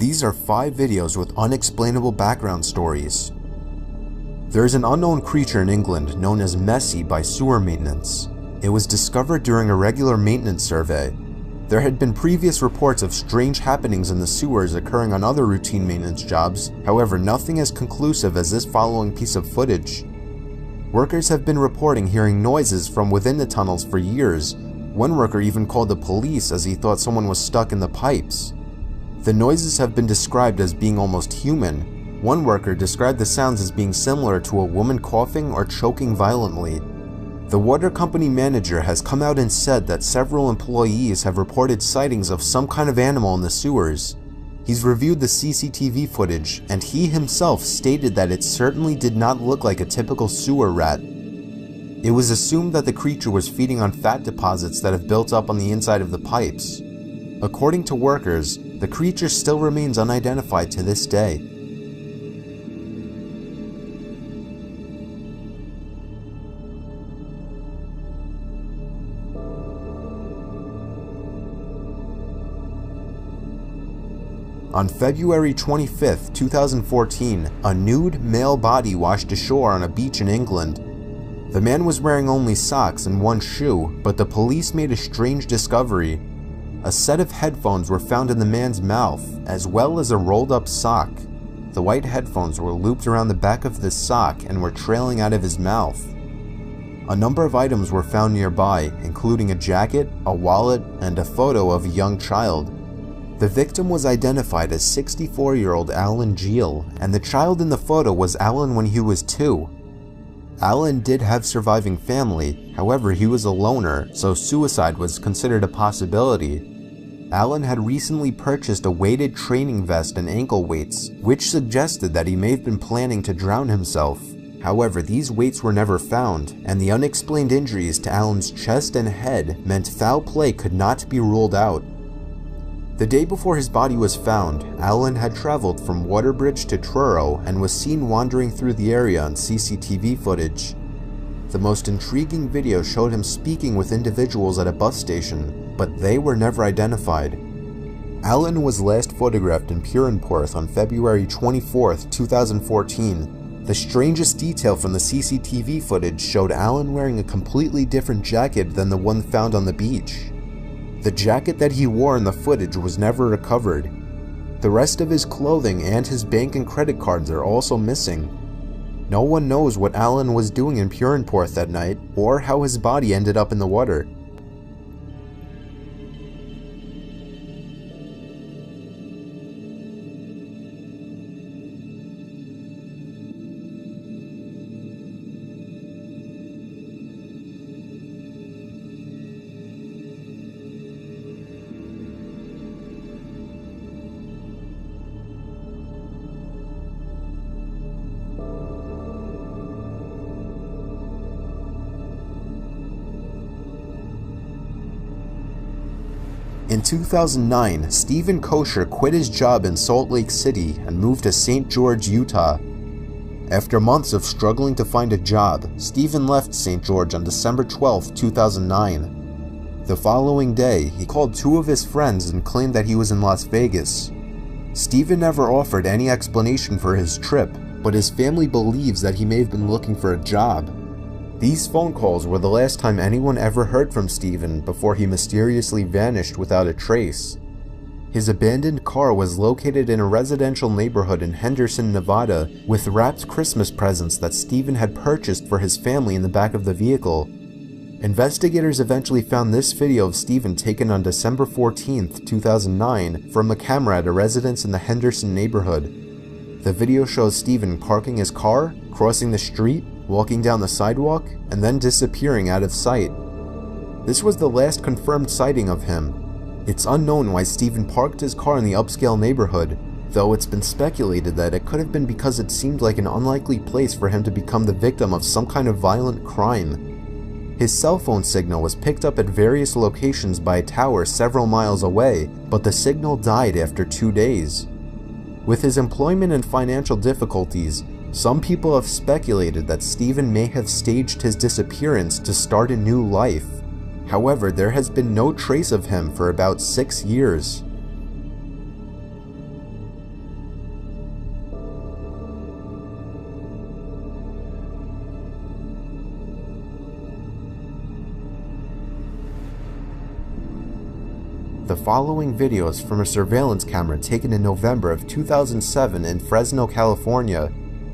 These are 5 videos with unexplainable background stories. There is an unknown creature in England known as Messi by sewer maintenance. It was discovered during a regular maintenance survey. There had been previous reports of strange happenings in the sewers occurring on other routine maintenance jobs, however nothing as conclusive as this following piece of footage. Workers have been reporting hearing noises from within the tunnels for years. One worker even called the police as he thought someone was stuck in the pipes. The noises have been described as being almost human. One worker described the sounds as being similar to a woman coughing or choking violently. The water company manager has come out and said that several employees have reported sightings of some kind of animal in the sewers. He's reviewed the CCTV footage, and he himself stated that it certainly did not look like a typical sewer rat. It was assumed that the creature was feeding on fat deposits that have built up on the inside of the pipes. According to workers, the creature still remains unidentified to this day. On February 25, 2014, a nude male body washed ashore on a beach in England. The man was wearing only socks and one shoe, but the police made a strange discovery. A set of headphones were found in the man's mouth, as well as a rolled-up sock. The white headphones were looped around the back of the sock and were trailing out of his mouth. A number of items were found nearby, including a jacket, a wallet, and a photo of a young child. The victim was identified as 64-year-old Alan Geel, and the child in the photo was Alan when he was 2. Alan did have surviving family, however he was a loner, so suicide was considered a possibility. Alan had recently purchased a weighted training vest and ankle weights, which suggested that he may have been planning to drown himself. However, these weights were never found, and the unexplained injuries to Alan's chest and head meant foul play could not be ruled out. The day before his body was found, Alan had traveled from Waterbridge to Truro and was seen wandering through the area on CCTV footage. The most intriguing video showed him speaking with individuals at a bus station, but they were never identified. Alan was last photographed in Purenporth on February 24, 2014. The strangest detail from the CCTV footage showed Alan wearing a completely different jacket than the one found on the beach. The jacket that he wore in the footage was never recovered. The rest of his clothing and his bank and credit cards are also missing. No one knows what Alan was doing in Purenporth that night, or how his body ended up in the water. In 2009, Stephen Kosher quit his job in Salt Lake City and moved to St. George, Utah. After months of struggling to find a job, Stephen left St. George on December 12, 2009. The following day, he called 2 of his friends and claimed that he was in Las Vegas. Stephen never offered any explanation for his trip, but his family believes that he may have been looking for a job. These phone calls were the last time anyone ever heard from Stephen before he mysteriously vanished without a trace. His abandoned car was located in a residential neighborhood in Henderson, Nevada, with wrapped Christmas presents that Stephen had purchased for his family in the back of the vehicle. Investigators eventually found this video of Stephen taken on December 14, 2009 from a camera at a residence in the Henderson neighborhood. The video shows Stephen parking his car, crossing the street, walking down the sidewalk, and then disappearing out of sight. This was the last confirmed sighting of him. It's unknown why Stephen parked his car in the upscale neighborhood, though it's been speculated that it could have been because it seemed like an unlikely place for him to become the victim of some kind of violent crime. His cell phone signal was picked up at various locations by a tower several miles away, but the signal died after 2 days. With his employment and financial difficulties, some people have speculated that Stephen may have staged his disappearance to start a new life. However, there has been no trace of him for about 6 years. the following videos from a surveillance camera taken in November of 2007 in Fresno, California.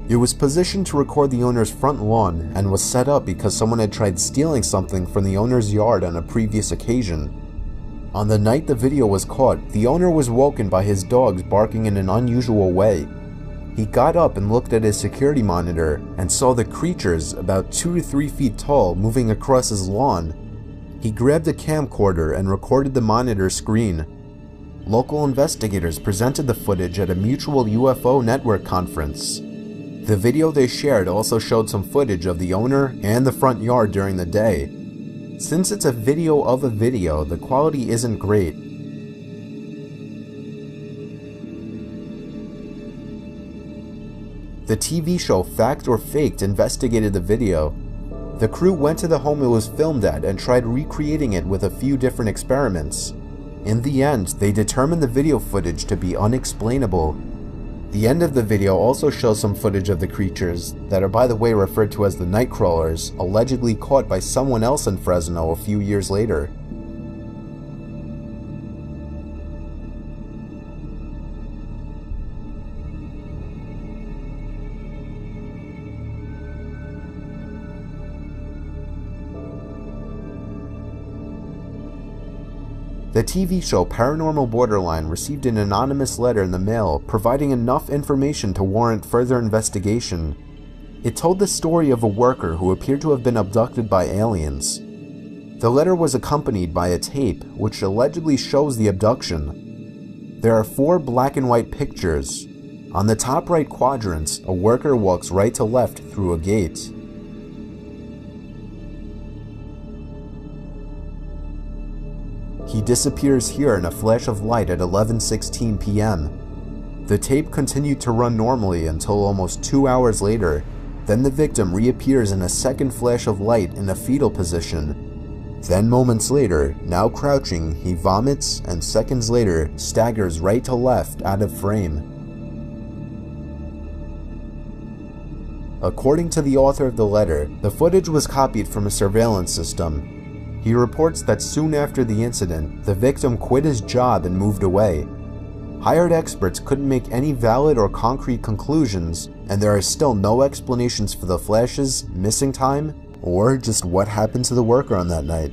It was positioned to record the owner's front lawn and was set up because someone had tried stealing something from the owner's yard on a previous occasion. On the night the video was caught, the owner was woken by his dogs barking in an unusual way. He got up and looked at his security monitor and saw the creatures, about 2 to 3 feet tall, moving across his lawn. He grabbed a camcorder and recorded the monitor screen. Local investigators presented the footage at a mutual UFO network conference. The video they shared also showed some footage of the owner and the front yard during the day. Since it's a video of a video, the quality isn't great. The TV show Fact or Faked investigated the video. The crew went to the home it was filmed at and tried recreating it with a few different experiments. In the end, they determined the video footage to be unexplainable. The end of the video also shows some footage of the creatures, that are by the way referred to as the Nightcrawlers, allegedly caught by someone else in Fresno a few years later. The TV show Paranormal Borderline received an anonymous letter in the mail providing enough information to warrant further investigation. It told the story of a worker who appeared to have been abducted by aliens. The letter was accompanied by a tape which allegedly shows the abduction. There are 4 black and white pictures. On the top right quadrants, a worker walks right to left through a gate. He disappears here in a flash of light at 11:16 p.m. The tape continued to run normally until almost 2 hours later. Then the victim reappears in a second flash of light in a fetal position. Then moments later, now crouching, he vomits and seconds later staggers right to left out of frame. According to the author of the letter, the footage was copied from a surveillance system. He reports that soon after the incident, the victim quit his job and moved away. Hired experts couldn't make any valid or concrete conclusions, and there are still no explanations for the flashes, missing time, or just what happened to the worker on that night.